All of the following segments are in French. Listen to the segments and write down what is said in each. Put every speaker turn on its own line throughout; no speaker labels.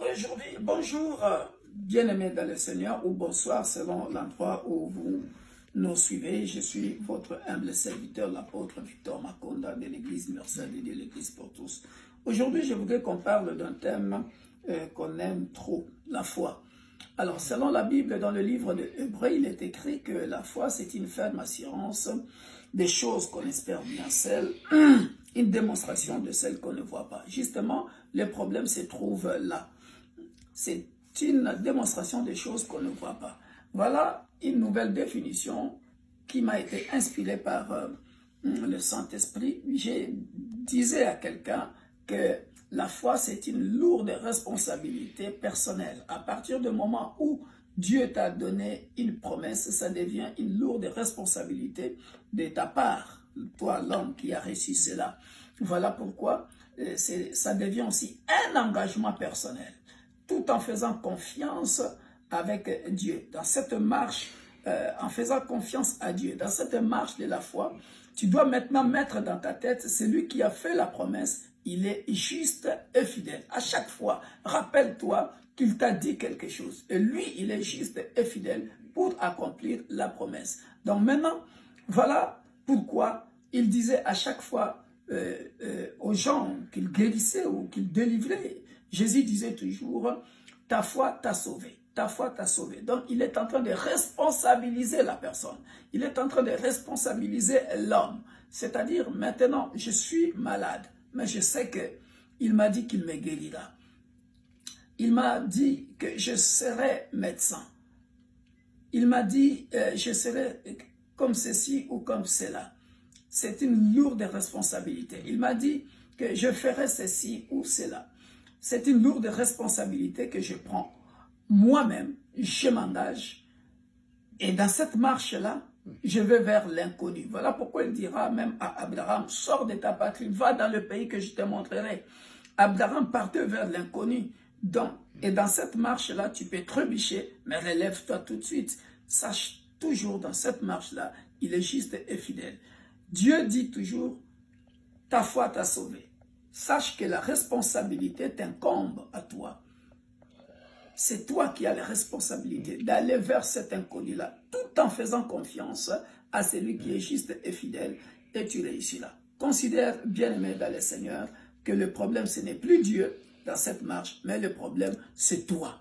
Aujourd'hui, bonjour, bien-aimés dans le Seigneur, ou bonsoir selon l'endroit où vous nous suivez. Je suis votre humble serviteur, l'apôtre Victor Makonda de l'Église universelle de Dieu, l'Église pour tous. Aujourd'hui, je voudrais qu'on parle d'un thème qu'on aime trop, la foi. Alors, selon la Bible, dans le livre de Hébreux, il est écrit que la foi, c'est une ferme assurance des choses qu'on espère bien, une démonstration de celles qu'on ne voit pas. Justement, le problème se trouve là. C'est une démonstration des choses qu'on ne voit pas. Voilà une nouvelle définition qui m'a été inspirée par le Saint-Esprit. Je disais à quelqu'un que la foi, c'est une lourde responsabilité personnelle. À partir du moment où Dieu t'a donné une promesse, ça devient une lourde responsabilité de ta part, toi l'homme qui a reçu cela. Voilà pourquoi ça devient aussi un engagement personnel, tout en faisant confiance avec Dieu. Dans cette marche, en faisant confiance à Dieu, dans cette marche de la foi, tu dois maintenant mettre dans ta tête, celui qui a fait la promesse, il est juste et fidèle. À chaque fois, rappelle-toi qu'il t'a dit quelque chose. Et lui, il est juste et fidèle pour accomplir la promesse. Donc maintenant, voilà pourquoi il disait à chaque fois aux gens qu'il guérissait ou qu'il délivrait. Jésus disait toujours, ta foi t'a sauvé. Ta foi t'a sauvé. Donc, il est en train de responsabiliser la personne. Il est en train de responsabiliser l'homme. C'est-à-dire, maintenant, je suis malade, mais je sais qu'il m'a dit qu'il me guérira. Il m'a dit que je serai médecin. Il m'a dit, je serai comme ceci ou comme cela. C'est une lourde responsabilité. Il m'a dit que je ferai ceci ou cela. C'est une lourde responsabilité que je prends. Moi-même, je m'engage. Et dans cette marche-là, je vais vers l'inconnu. Voilà pourquoi il dira même à Abraham, sors de ta patrie, va dans le pays que je te montrerai. Abraham partait vers l'inconnu. Et dans cette marche-là, tu peux trébucher, mais relève-toi tout de suite. Sache toujours dans cette marche-là, il est juste et fidèle. Dieu dit toujours, ta foi t'a sauvé. Sache que la responsabilité t'incombe à toi. C'est toi qui as la responsabilité d'aller vers cet inconnu-là, tout en faisant confiance à celui qui est juste et fidèle, et tu réussis là. Considère, bien-aimé dans le Seigneur, que le problème, ce n'est plus Dieu dans cette marche, mais le problème, c'est toi.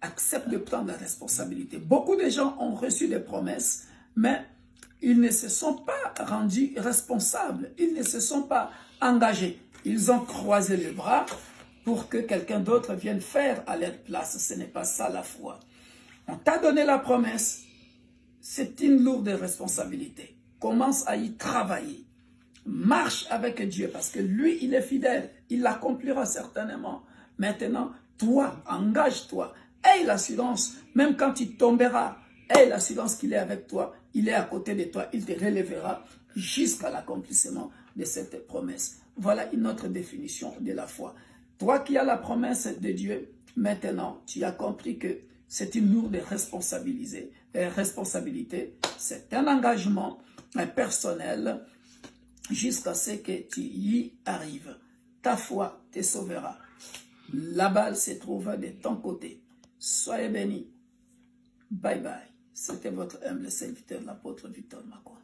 Accepte de prendre la responsabilité. Beaucoup de gens ont reçu des promesses, mais ils ne se sont pas rendus responsables, ils ne se sont pas engagés. Ils ont croisé les bras pour que quelqu'un d'autre vienne faire à leur place. Ce n'est pas ça la foi. On t'a donné la promesse, c'est une lourde responsabilité. Commence à y travailler. Marche avec Dieu parce que lui, il est fidèle. Il l'accomplira certainement. Maintenant, toi, engage-toi. Aie l'assurance, même quand tu tomberas, aie l'assurance qu'il est avec toi, il est à côté de toi, il te relèvera jusqu'à l'accomplissement de cette promesse. Voilà une autre définition de la foi. Toi qui as la promesse de Dieu, maintenant, tu as compris que c'est une lourde responsabilité. C'est un engagement personnel jusqu'à ce que tu y arrives. Ta foi te sauvera. La balle se trouve de ton côté. Soyez bénis. Bye bye. C'était votre humble serviteur, l'apôtre Victor Makonda.